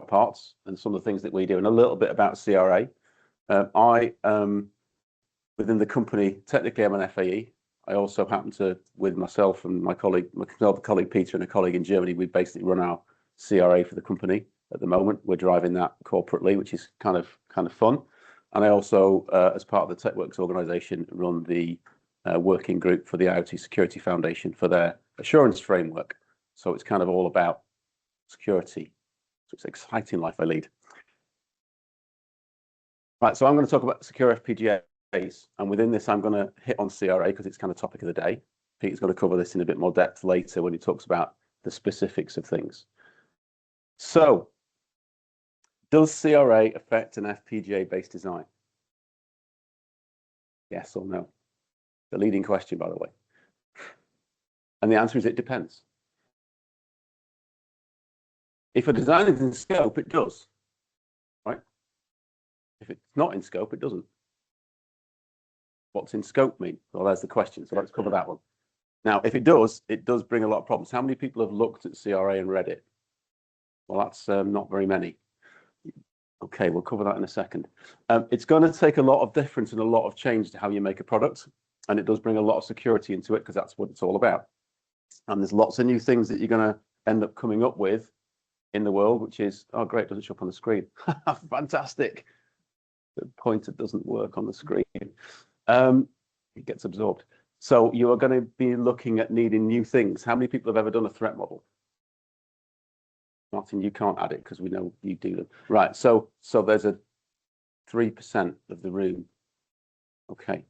parts and some of the things that we do, and a little bit about CRA. Within the company, technically I'm an FAE. I also happen to, with myself and my colleague Peter and a colleague in Germany, we basically run our CRA for the company at the moment. We're driving that corporately, which is kind of fun. And I also, as part of the TechWorks organization, run the working group for the IoT Security Foundation for their assurance framework. So it's kind of all about security. So it's an exciting life I lead. Right, so I'm going to talk about secure FPGAs, and within this I'm going to hit on CRA because it's kind of topic of the day. Peter's going to cover this in a bit more depth later when he talks about the specifics of things. So, does CRA affect an FPGA-based design? Yes or no? The leading question, by the way. And the answer is it depends. If a design is in scope, it does, right? If it's not in scope, it doesn't. What's in scope mean? Well, there's the question. So let's cover that one. Now, if it does bring a lot of problems. How many people have looked at CRA and read it? Well, that's not very many. Okay, we'll cover that in a second. It's going to take a lot of difference and a lot of change to how you make a product. And it does bring a lot of security into it because that's what it's all about. And there's lots of new things that you're going to end up coming up with in the world, which is, oh, great, it doesn't show up on the screen. Fantastic. The pointer doesn't work on the screen. It gets absorbed. So you are going to be looking at needing new things. How many people have ever done a threat model? Martin, you can't add it because we know you do them. Right, so there's a 3% of the room. Okay.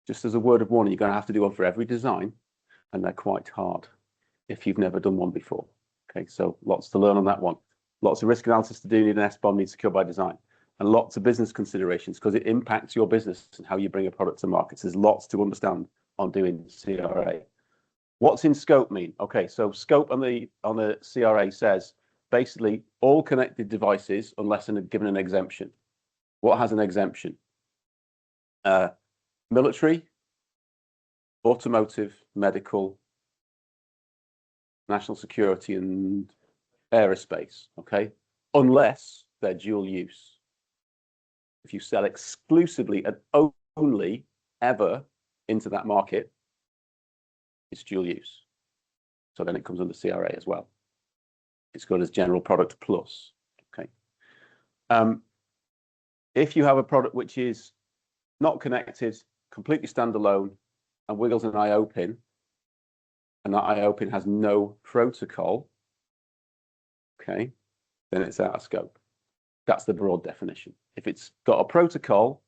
Just as a word of warning, you're going to have to do one for every design, and they're quite hard if you've never done one before. Okay, so lots to learn on that one. Lots of risk analysis to do, need an SBOM, need secure by design. And lots of business considerations because it impacts your business and how you bring a product to market. So there's lots to understand on doing CRA. What's in scope mean? Okay, so scope on the CRA says basically all connected devices unless given an exemption. What has an exemption? Military, automotive, medical, national security, and aerospace. Okay, unless they're dual use. If you sell exclusively and only ever into that market, it's dual use. So then it comes under CRA as well. It's good as general product plus. Okay. If you have a product which is not connected, completely standalone, and wiggles an I/O pin, and that I/O pin has no protocol, okay, then it's out of scope. That's the broad definition. If it's got a protocol,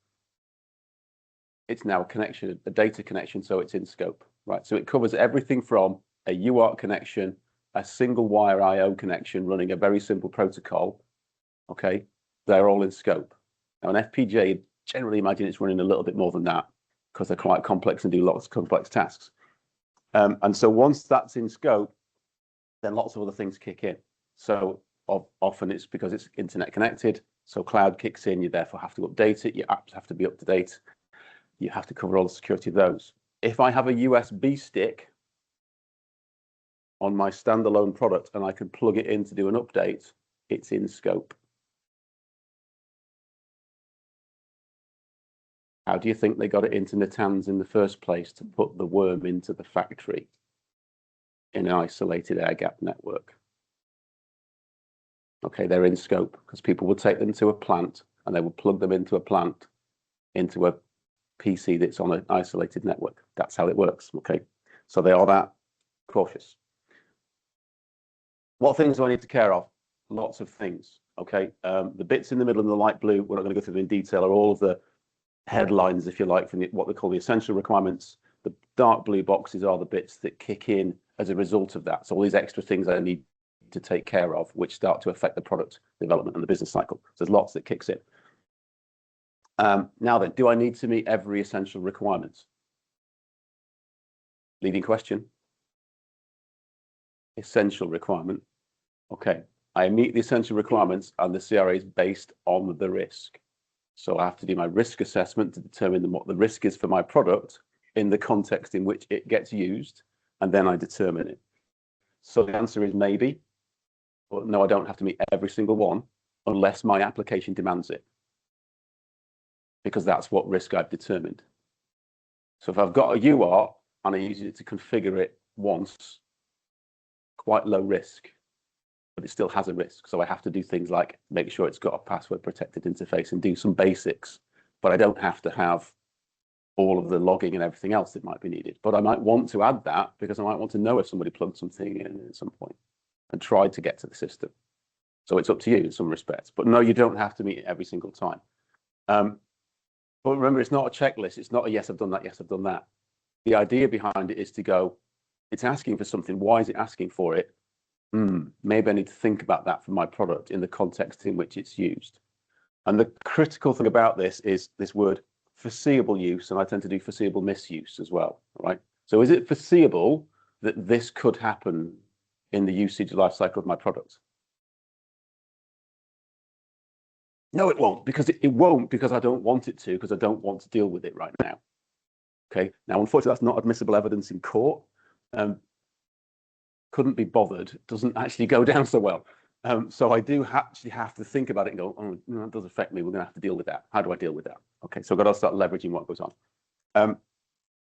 it's now a connection, a data connection, so it's in scope, right? So it covers everything from a UART connection, a single wire I/O connection running a very simple protocol, okay? They're all in scope. Now an FPGA, generally imagine it's running a little bit more than that because they're quite complex and do lots of complex tasks. And so once that's in scope, then lots of other things kick in. So often it's because it's internet connected, so cloud kicks in, you therefore have to update it, your apps have to be up to date, you have to cover all the security of those. If I have a USB stick on my standalone product and I can plug it in to do an update, it's in scope. How do you think they got it into Natanz in the first place to put the worm into the factory in an isolated air-gapped network? Okay, they're in scope because people would take them to a plant and they would plug them into a plant, into a PC that's on an isolated network. That's how it works, okay? So they are that cautious. What things do I need to care of? Lots of things, okay? The bits in the middle in the light blue, we're not going to go through them in detail, are all of the headlines, if you like, from what they call the essential requirements. The dark blue boxes are the bits that kick in as a result of that. So all these extra things I need to take care of, which start to affect the product development and the business cycle. So there's lots that kicks in. Now then, do I need to meet every essential requirement? Leading question. Essential requirement. Okay, I meet the essential requirements and the CRA is based on the risk. So I have to do my risk assessment to determine what the risk is for my product in the context in which it gets used, and then I determine it. So the answer is maybe. But no, I don't have to meet every single one unless my application demands it, because that's what risk I've determined. So if I've got a UART and I use it to configure it once, quite low risk, but it still has a risk. So I have to do things like make sure it's got a password protected interface and do some basics, but I don't have to have all of the logging and everything else that might be needed. But I might want to add that because I might want to know if somebody plugged something in at some point and tried to get to the system. So it's up to you in some respects. But no, you don't have to meet it every single time. But remember, it's not a checklist. It's not a yes, I've done that, yes, I've done that. The idea behind it is to go, it's asking for something. Why is it asking for it? Maybe I need to think about that for my product in the context in which it's used. And the critical thing about this is this word foreseeable use, and I tend to do foreseeable misuse as well, right? So is it foreseeable that this could happen in the usage lifecycle of my product? No, it won't, because it won't, because I don't want it to, because I don't want to deal with it right now. Okay, now unfortunately that's not admissible evidence in court. Couldn't be bothered, doesn't actually go down so well. So I do actually have to think about it and go, oh, no, it does affect me. We're going to have to deal with that. How do I deal with that? Okay, so I've got to start leveraging what goes on.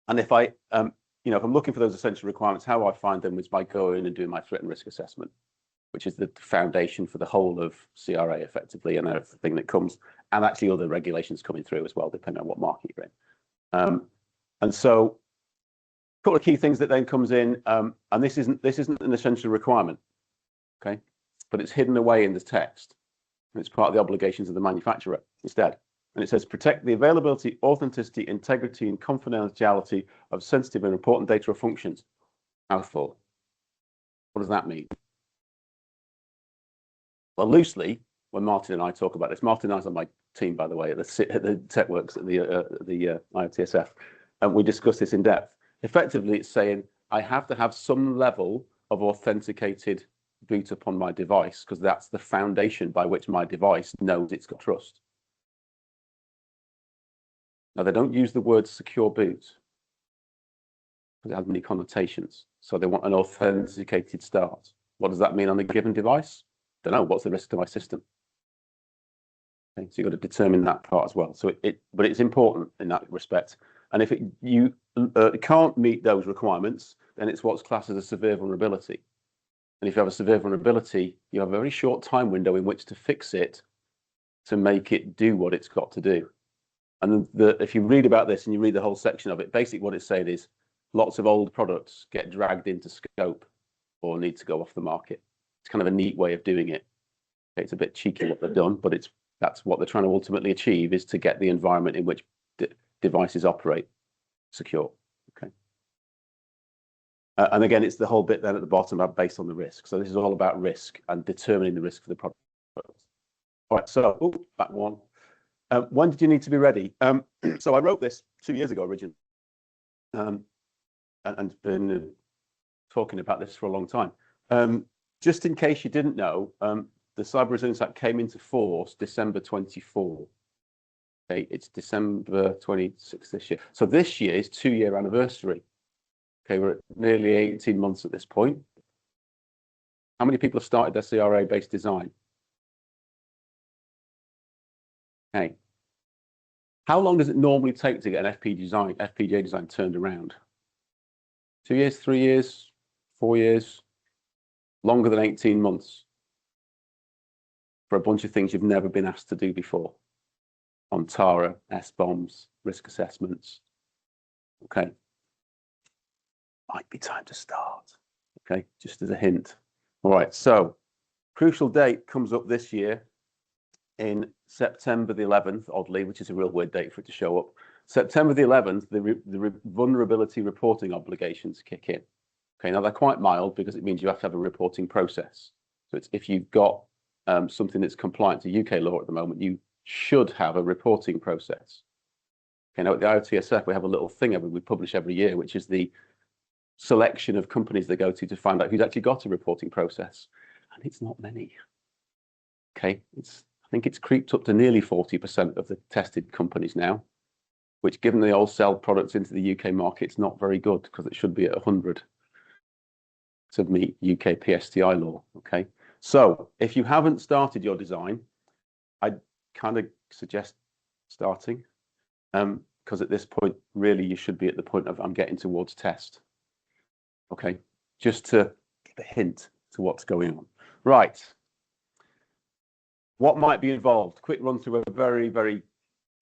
And if I, if I'm looking for those essential requirements, how I find them is by going and doing my threat and risk assessment, which is the foundation for the whole of CRA effectively and everything that comes, and actually other regulations coming through as well, depending on what market you're in. And so a couple of key things that then comes in, and this isn't an essential requirement, okay, but it's hidden away in the text, and it's part of the obligations of the manufacturer instead. And it says protect the availability, authenticity, integrity, and confidentiality of sensitive and important data or functions. Mouthful. What does that mean? Well, loosely, when Martin and I talk about this, Martin and I's on my team, by the way, at the TechWorks at the IOTSF, and we discuss this in depth. Effectively, it's saying I have to have some level of authenticated boot upon my device, because that's the foundation by which my device knows it's got trust. Now, they don't use the word secure boot because it has many connotations. So they want an authenticated start. What does that mean on a given device? Don't know. What's the risk to my system? Okay, so you've got to determine that part as well. So but it's important in that respect. And if you can't meet those requirements, then it's what's classed as a severe vulnerability. And if you have a severe vulnerability, you have a very short time window in which to fix it to make it do what it's got to do. And if you read about this and you read the whole section of it, basically what it's saying is lots of old products get dragged into scope or need to go off the market. It's kind of a neat way of doing it. It's a bit cheeky what they've done, but that's what they're trying to ultimately achieve, is to get the environment in which devices operate secure. Okay. And again, it's the whole bit then at the bottom about based on the risk. So this is all about risk and determining the risk for the product. All right, so back one. When did you need to be ready? So I wrote this 2 years ago originally, and been talking about this for a long time. Just in case you didn't know, the Cyber Resilience Act came into force December 24. Okay, it's December 26 this year. So this year is 2-year anniversary. Okay, we're at nearly 18 months at this point. How many people have started their CRA-based design? Okay. How long does it normally take to get an FPGA design turned around? 2 years, 3 years, 4 years? Longer than 18 months for a bunch of things you've never been asked to do before. On TARA, SBOMs, risk assessments. Okay. Might be time to start. Okay, just as a hint. All right, so crucial date comes up this year in September the 11th, oddly, which is a real weird date for it to show up. September the 11th, the vulnerability reporting obligations kick in. Okay, now they're quite mild because it means you have to have a reporting process. So it's if you've got something that's compliant to UK law at the moment, you should have a reporting process. Okay, now at the IOTSF, we have a little thing we publish every year, which is the selection of companies they go to find out who's actually got a reporting process. And it's not many. Okay, I think it's creeped up to nearly 40% of the tested companies now, which given they all sell products into the UK market, it's not very good because it should be at 100 to meet UK PSTI law. Okay, So if you haven't started your design, I'd kind of suggest starting, because at this point, really, you should be at the point of I'm getting towards test. Okay, just to give a hint to what's going on. Right. What might be involved? Quick run through a very, very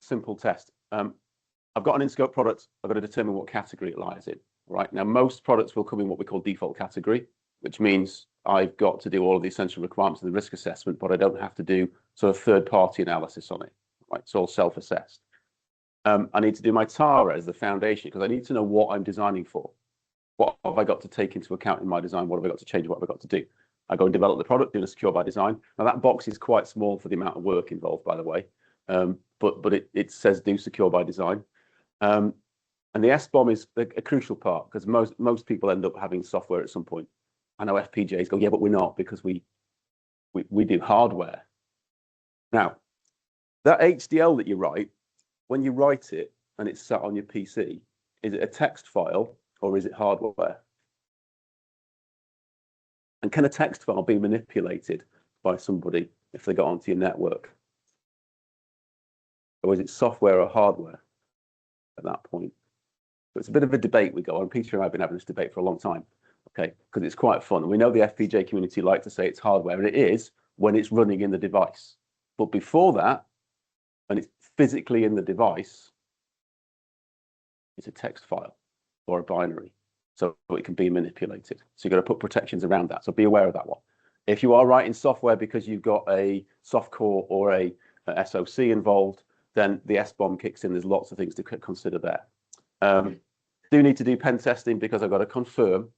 simple test. I've got an in-scope product. I've got to determine what category it lies in. Right now, most products will come in what we call default category, which means I've got to do all of the essential requirements of the risk assessment, but I don't have to do sort of third-party analysis on it. Right, it's all self-assessed. I need to do my TARA as the foundation because I need to know what I'm designing for. What have I got to take into account in my design? What have I got to change? What have I got to do? I go and develop the product, do a secure by design. Now that box is quite small for the amount of work involved, by the way, but it says do secure by design. And the SBOM is a crucial part because most people end up having software at some point. I know FPGAs go, yeah, but we're not because we do hardware. Now, that HDL that you write, when you write it and it's sat on your PC, is it a text file or is it hardware? And can a text file be manipulated by somebody if they got onto your network? Or is it software or hardware at that point? So it's a bit of a debate we go on. Peter and I have been having this debate for a long time, okay, because it's quite fun. And we know the FPGA community like to say it's hardware, and it is when it's running in the device. But before that, when it's physically in the device, it's a text file or a binary. So it can be manipulated. So you've got to put protections around that. So be aware of that one. If you are writing software because you've got a soft core or a SoC involved, then the SBOM kicks in. There's lots of things to consider there. Do need to do pen testing because I've got to confirm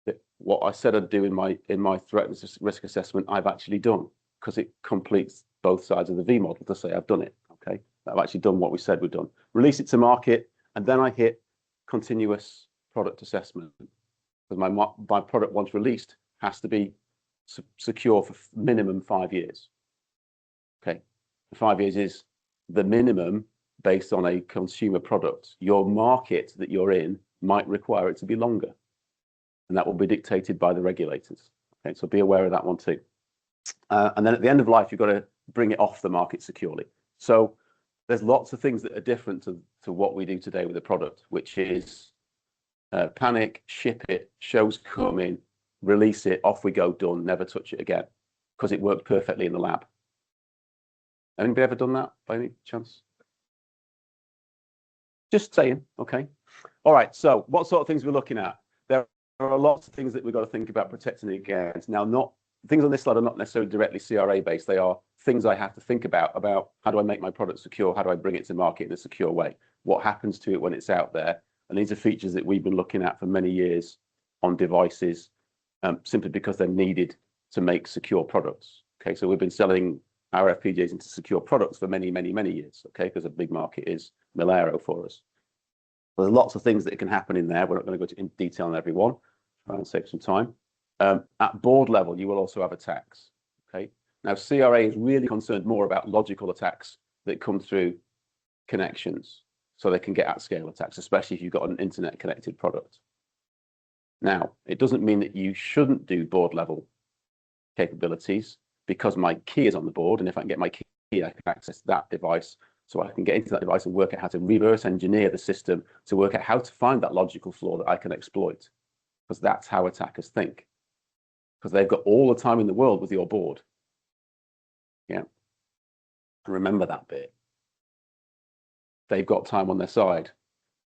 that what I said I'd do in my threat and risk assessment, I've actually done, because it completes both sides of the V model to say I've done it. Okay, I've actually done what we said we've done. Release it to market, and then I hit continuous product assessment, because my product once released has to be secure for minimum 5 years. Okay, 5 years is the minimum based on a consumer product. Your market that you're in might require it to be longer, and that will be dictated by the regulators. Okay, so be aware of that one too. And then at the end of life, you've got to bring it off the market securely. So there's lots of things that are different to what we do today with the product, which is panic, ship it, shows come in, release it, off we go, done, never touch it again, because it worked perfectly in the lab. Anybody ever done that by any chance? Just saying, okay. All right, so what sort of things we're looking at? There are lots of things that we've got to think about protecting against. Now, things on this slide are not necessarily directly CRA based. They are things I have to think about how do I make my product secure? How do I bring it to market in a secure way? What happens to it when it's out there? And these are features that we've been looking at for many years on devices, simply because they're needed to make secure products. Okay, so we've been selling our FPGAs into secure products for many, many, many years, okay, because a big market is Mil-Aero for us. There's lots of things that can happen in there. We're not going to go into detail on every one, try and save some time. At board level, you will also have attacks, okay? Now, CRA is really concerned more about logical attacks that come through connections, so they can get at-scale attacks, especially if you've got an internet-connected product. Now, it doesn't mean that you shouldn't do board-level capabilities, because my key is on the board, and if I can get my key, I can access that device, so I can get into that device and work out how to reverse engineer the system to work out how to find that logical flaw that I can exploit, because that's how attackers think, because they've got all the time in the world with your board. Yeah, remember that bit. They've got time on their side.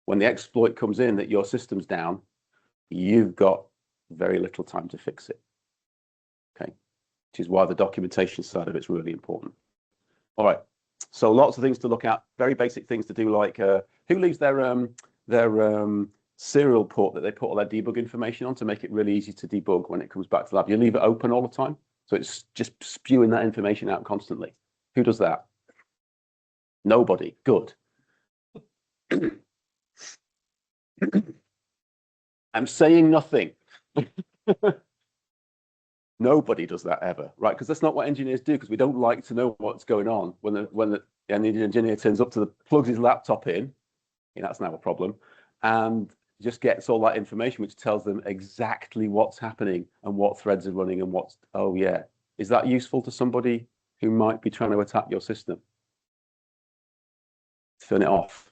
When the exploit comes in that your system's down, you've got very little time to fix it. Okay, which is why the documentation side of it's really important. All right, so lots of things to look at. Very basic things to do, like who leaves their serial port that they put all their debug information on to make it really easy to debug when it comes back to the lab. You leave it open all the time, so it's just spewing that information out constantly. Who does that? Nobody. Good. I'm saying nothing. Nobody does that ever, right? Because that's not what engineers do, because we don't like to know what's going on when the engineer turns up to plugs his laptop in. That's now a problem, and just gets all that information, which tells them exactly what's happening and what threads are running and what's, oh yeah, Is that useful to somebody who might be trying to attack your system? Turn it off.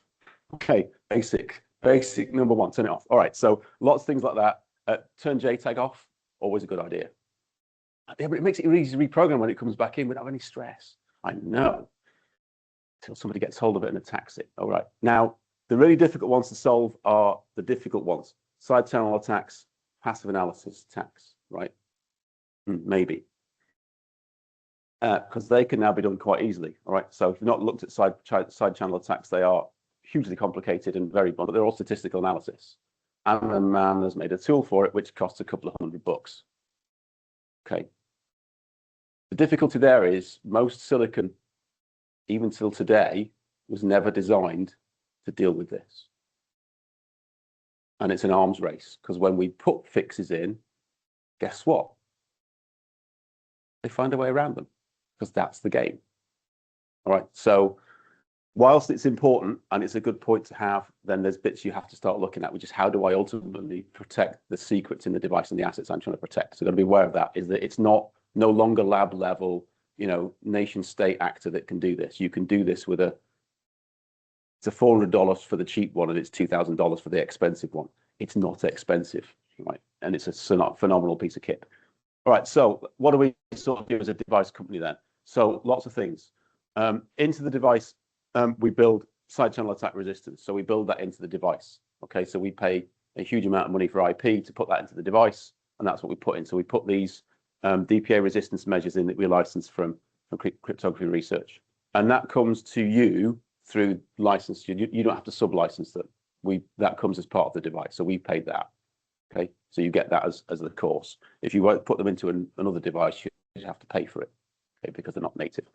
Okay, basic number one, turn it off. All right, so lots of things like that. Turn JTAG off, always a good idea. Yeah, but it makes it easy to reprogram when it comes back in without any stress. I know. Until somebody gets hold of it and attacks it. All right, now the really difficult ones to solve are the difficult ones. Side channel attacks, passive analysis attacks, right? Maybe. Because they can now be done quite easily. All right, so if you've not looked at side channel attacks, they are hugely complicated and very blunt, but they're all statistical analysis. And a man has made a tool for it, which costs a couple of $100. Okay. The difficulty there is most silicon, even till today, was never designed to deal with this. And it's an arms race, because when we put fixes in, guess what? They find a way around them, because that's the game. All right, so whilst it's important and it's a good point to have, then there's bits you have to start looking at, which is how do I ultimately protect the secrets in the device and the assets I'm trying to protect. So you've got to be aware of that, is that it's no longer lab level, nation state actor that can do this. You can do this with it's a $400 for the cheap one and it's $2,000 for the expensive one. It's not expensive, right? And it's a phenomenal piece of kit. All right, so what do we sort of do as a device company then? So lots of things. Into the device, we build side channel attack resistance. So we build that into the device. Okay, so we pay a huge amount of money for IP to put that into the device, and that's what we put in. So we put these DPA resistance measures in that we license from cryptography research, and that comes to you through license. You don't have to sub-license them. That comes as part of the device, so we paid that. Okay, so you get that as the course. If you won't put them into another device, you have to pay for it, okay, because they're not native.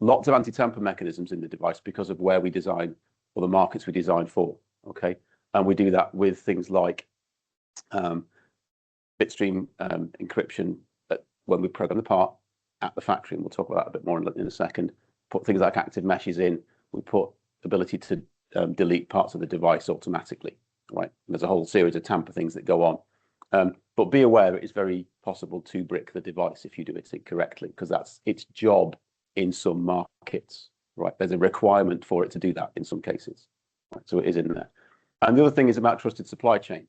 Lots of anti-tamper mechanisms in the device because of where we design or the markets we design for. Okay, and we do that with things like bitstream encryption when we program the part at the factory, and we'll talk about that a bit more in a second. Put things like active meshes in. We put ability to delete parts of the device automatically. Right, and there's a whole series of tamper things that go on, but be aware it is very possible to brick the device if you do it incorrectly, because that's its job in some markets. Right, there's a requirement for it to do that in some cases. Right, so it is in there. And the other thing is about trusted supply chain.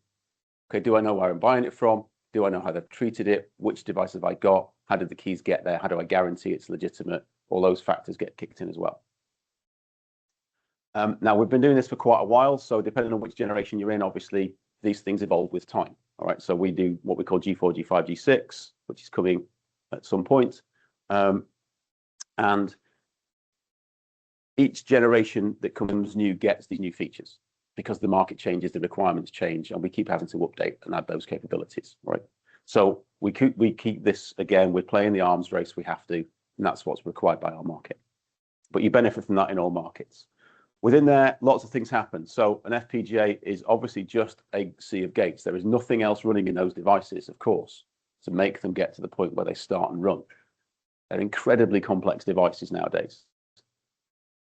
Okay, do I know where I'm buying it from? Do I know how they've treated it? Which device have I got? How did the keys get there? How do I guarantee it's legitimate? All those factors get kicked in as well. Now, we've been doing this for quite a while, so depending on which generation you're in, obviously, these things evolve with time. All right, so we do what we call G4, G5, G6, which is coming at some point. And each generation that comes new gets these new features because the market changes, the requirements change, and we keep having to update and add those capabilities. Right, so we keep this, again, we're playing the arms race, we have to, and that's what's required by our market. But you benefit from that in all markets. Within there, lots of things happen. So an FPGA is obviously just a sea of gates. There is nothing else running in those devices, of course, to make them get to the point where they start and run. They're incredibly complex devices nowadays.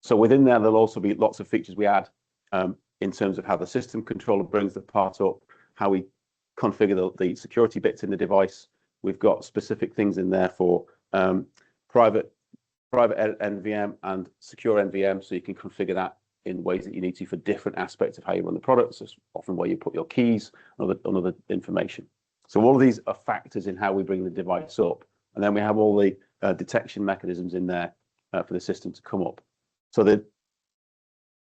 So within there, there'll also be lots of features we add in terms of how the system controller brings the part up, how we configure the security bits in the device. We've got specific things in there for private NVM and secure NVM, so you can configure that in ways that you need to for different aspects of how you run the products, so often where you put your keys and other information. So all of these are factors in how we bring the device up. And then we have all the detection mechanisms in there for the system to come up. So the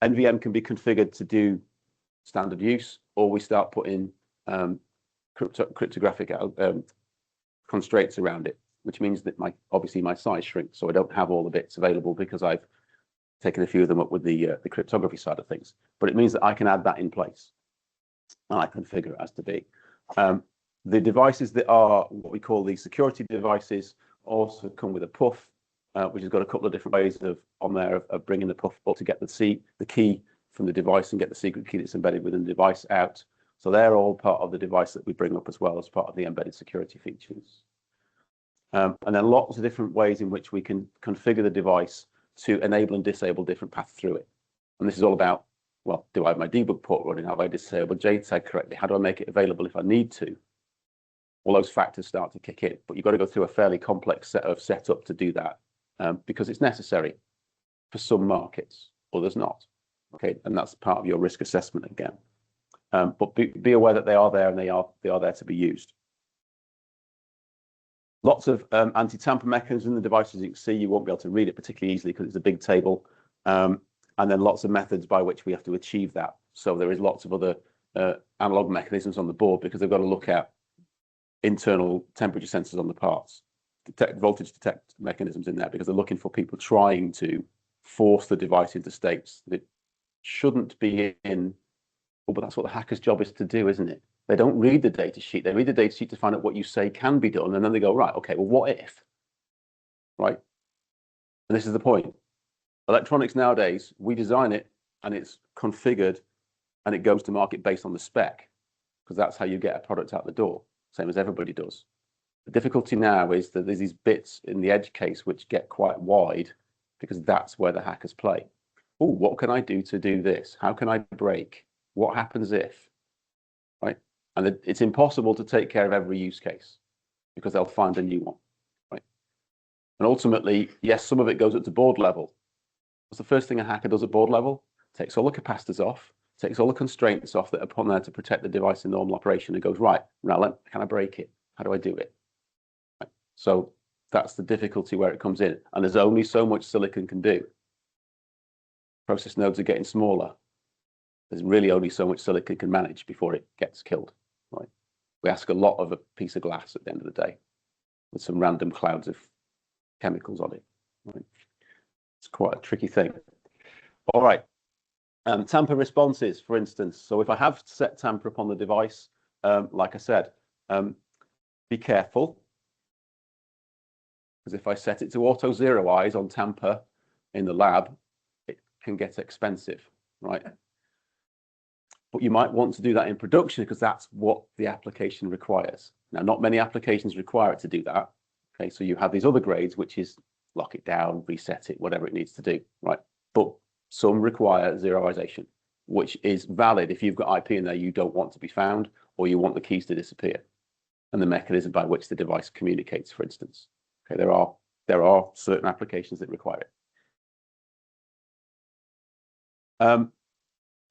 NVM can be configured to do standard use, or we start putting cryptographic constraints around it, which means that obviously my size shrinks, so I don't have all the bits available because I've taken a few of them up with the cryptography side of things. But it means that I can add that in place, and I configure it as to be. The devices that are what we call the security devices also come with a puff, which has got a couple of different ways of bringing the puff up to get the key from the device and get the secret key that's embedded within the device out. So they're all part of the device that we bring up as well as part of the embedded security features. And then lots of different ways in which we can configure the device to enable and disable different paths through it. And this is all about, well, do I have my debug port running? Have I disabled JTAG correctly? How do I make it available if I need to? all those factors start to kick in. But you've got to go through a fairly complex set of setup to do that, because it's necessary for some markets, others not. Okay, and that's part of your risk assessment again. But be aware that they are there, and they are there to be used. Lots of anti-tamper mechanisms in the devices. You can see you won't be able to read it particularly easily because it's a big table. And then lots of methods by which we have to achieve that. So there is lots of other analog mechanisms on the board, because they've got to look at internal temperature sensors on the parts, voltage detect mechanisms in there, because they're looking for people trying to force the device into states that it shouldn't be in. Oh, but that's what the hacker's job is to do, isn't it? They don't read the data sheet. They read the data sheet to find out what you say can be done, and then they go, right, okay, well, what if? Right? And this is the point. Electronics nowadays, we design it and it's configured and it goes to market based on the spec, because that's how you get a product out the door, same as everybody does. The difficulty now is that there's these bits in the edge case which get quite wide, because that's where the hackers play. Oh, what can I do to do this? How can I break? What happens if? Right? And it's impossible to take care of every use case, because they'll find a new one. Right? And ultimately, yes, some of it goes up to board level. What's the first thing a hacker does at board level? Takes all the capacitors off, takes all the constraints off that are put there to protect the device in normal operation, and goes, right, now can I break it? How do I do it? Right. So that's the difficulty where it comes in. And there's only so much silicon can do. Process nodes are getting smaller. There's really only so much silicon can manage before it gets killed. Right. We ask a lot of a piece of glass at the end of the day, with some random clouds of chemicals on it. Right. It's quite a tricky thing. All right. Tamper responses, for instance. So if I have set tamper up on the device, like I said, be careful, because if I set it to auto zeroize on tamper in the lab, it can get expensive, right? But you might want to do that in production, because that's what the application requires. Now, not many applications require it to do that. Okay, so you have these other grades, which is lock it down, reset it, whatever it needs to do, right? But some require zeroization, which is valid if you've got IP in there you don't want to be found, or you want the keys to disappear, and the mechanism by which the device communicates, for instance. Okay, there are certain applications that require it.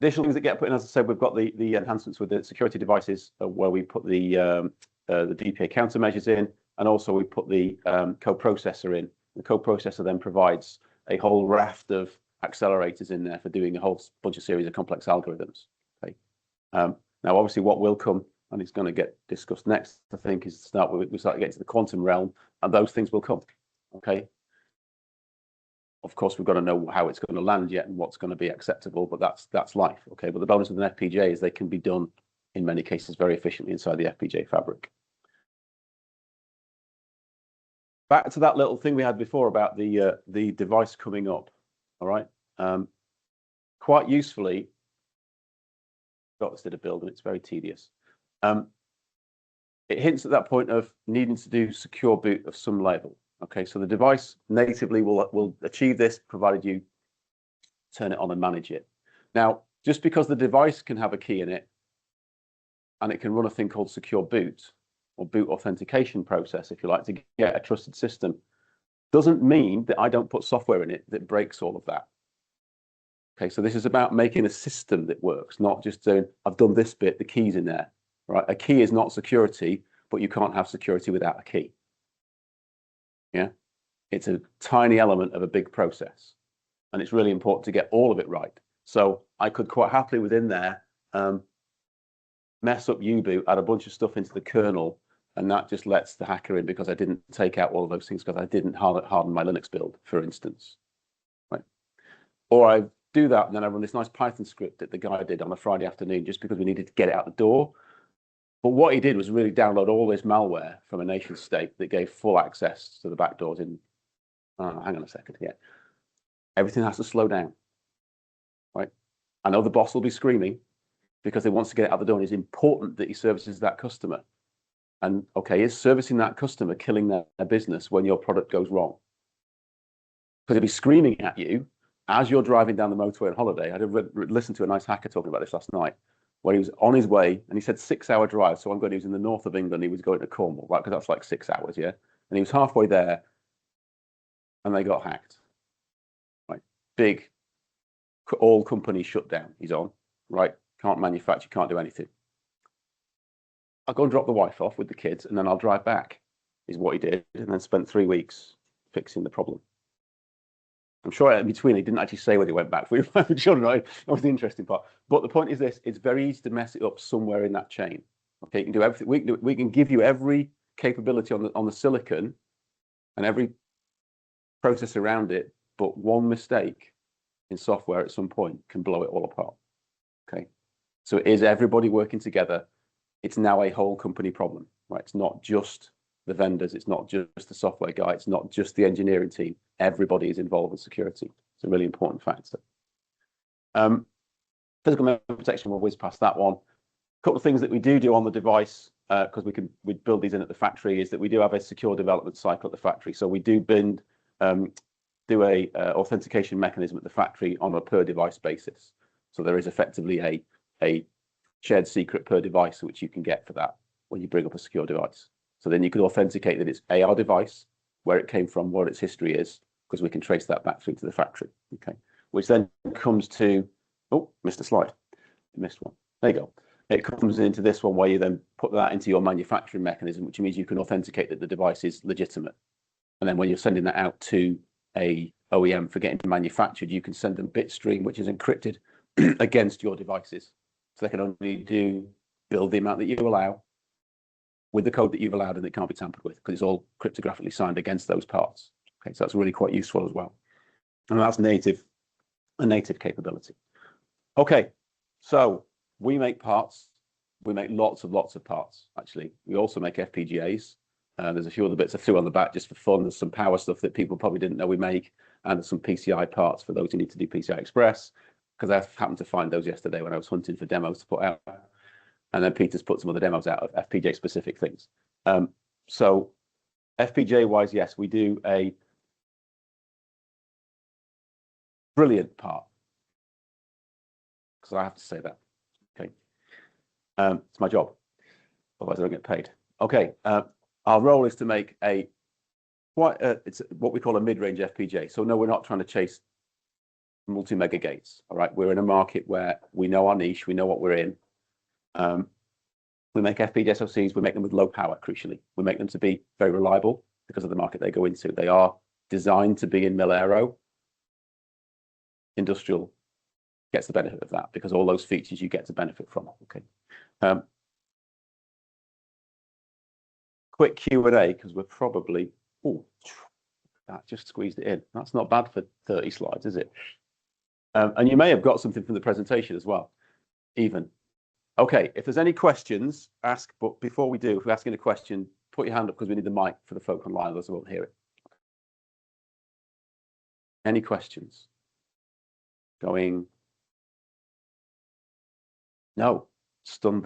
Additional things that get put in, as I said, we've got the enhancements with the security devices, where we put the DPA countermeasures in, and also we put the coprocessor in. The coprocessor then provides a whole raft of accelerators in there for doing a whole bunch of series of complex algorithms. Okay. Now, obviously, what will come, and it's going to get discussed next, I think, is we start to get to the quantum realm, and those things will come. Okay. Of course, we've got to know how it's going to land yet and what's going to be acceptable, but that's life. Okay. But the bonus with an FPGA is they can be done in many cases very efficiently inside the FPGA fabric. Back to that little thing we had before about the device coming up. All right. Quite usefully, got this to build, and it's very tedious. It hints at that point of needing to do secure boot of some level. Okay, so the device natively will achieve this, provided you turn it on and manage it. Now, just because the device can have a key in it, and it can run a thing called secure boot, or boot authentication process, if you like, to get a trusted system, doesn't mean that I don't put software in it that breaks all of that. Okay, so this is about making a system that works, not just saying, I've done this bit, the key's in there, right? A key is not security, but you can't have security without a key. Yeah, it's a tiny element of a big process, and it's really important to get all of it right. So I could quite happily within there mess up U-boot, add a bunch of stuff into the kernel, and that just lets the hacker in because I didn't take out all of those things, because I didn't harden my Linux build, for instance. Right? Or I do that, and then I run this nice Python script that the guy did on a Friday afternoon just because we needed to get it out the door. But what he did was really download all this malware from a nation state that gave full access to the back doors in, hang on a second, yeah. Everything has to slow down, right? I know the boss will be screaming because he wants to get it out the door, and it's important that he services that customer. And okay, is servicing that customer killing their business when your product goes wrong? Because he'll be screaming at you as you're driving down the motorway on holiday. I listened to a nice hacker talking about this last night, where he was on his way, and he said 6-hour drive. So I'm going, he was in the north of England, he was going to Cornwall, right? Because that's like 6 hours, yeah? And he was halfway there, and they got hacked. Right? Big, all companies shut down. He's on, right? Can't manufacture, can't do anything. I'll go and drop the wife off with the kids, and then I'll drive back, is what he did, and then spent 3 weeks fixing the problem. I'm sure in between he didn't actually say whether he went back for children. Right? That was the interesting part. But the point is this: it's very easy to mess it up somewhere in that chain. Okay, you can do everything. We can give you every capability on the silicon and every process around it, but one mistake in software at some point can blow it all apart. Okay, so it is everybody working together. It's now a whole company problem, right? It's not just the vendors, it's not just the software guy, it's not just the engineering team. Everybody is involved in security. It's a really important factor. Physical memory protection, we'll whiz past that one. A couple of things that we do on the device, because we build these in at the factory, is that we do have a secure development cycle at the factory. So we do do a authentication mechanism at the factory on a per device basis. So there is effectively a shared secret per device, which you can get for that when you bring up a secure device. So then you can authenticate that it's our device, where it came from, what its history is, because we can trace that back through to the factory. Okay, which then comes to, oh, missed a slide, missed one. There you go. It comes into this one where you then put that into your manufacturing mechanism, which means you can authenticate that the device is legitimate. And then when you're sending that out to a OEM for getting manufactured, you can send them bitstream, which is encrypted against your devices. So they can only build the amount that you allow with the code that you've allowed, and it can't be tampered with because it's all cryptographically signed against those parts. Okay, so that's really quite useful as well. And that's a native capability. Okay, so we make parts. We make lots of parts, actually. We also make FPGAs. There's a few other bits I threw on the back just for fun. There's some power stuff that people probably didn't know we make, and there's some PCI parts for those who need to do PCI Express, because I happened to find those yesterday when I was hunting for demos to put out. And then Peter's put some other demos out of FPGA specific things. So FPGA wise, yes, we do a brilliant part, because I have to say that. Okay, it's my job, otherwise I don't get paid. Okay, our role is to make it's what we call a mid-range FPGA. So no, we're not trying to chase multi-mega gates. All right, we're in a market where we know our niche, we know what we're in. We make FPGA SoCs, we make them with low power, crucially. We make them to be very reliable because of the market they go into. They are designed to be in mil-aero. Industrial gets the benefit of that because all those features you get to benefit from. Okay. Quick Q&A, because we're probably, oh, that just squeezed it in. That's not bad for 30 slides, is it? And you may have got something from the presentation as well, even. Okay, if there's any questions, ask, but before we do, if you're asking a question, put your hand up because we need the mic for the folk online, those who won't hear it. Any questions? Going? No, stunned.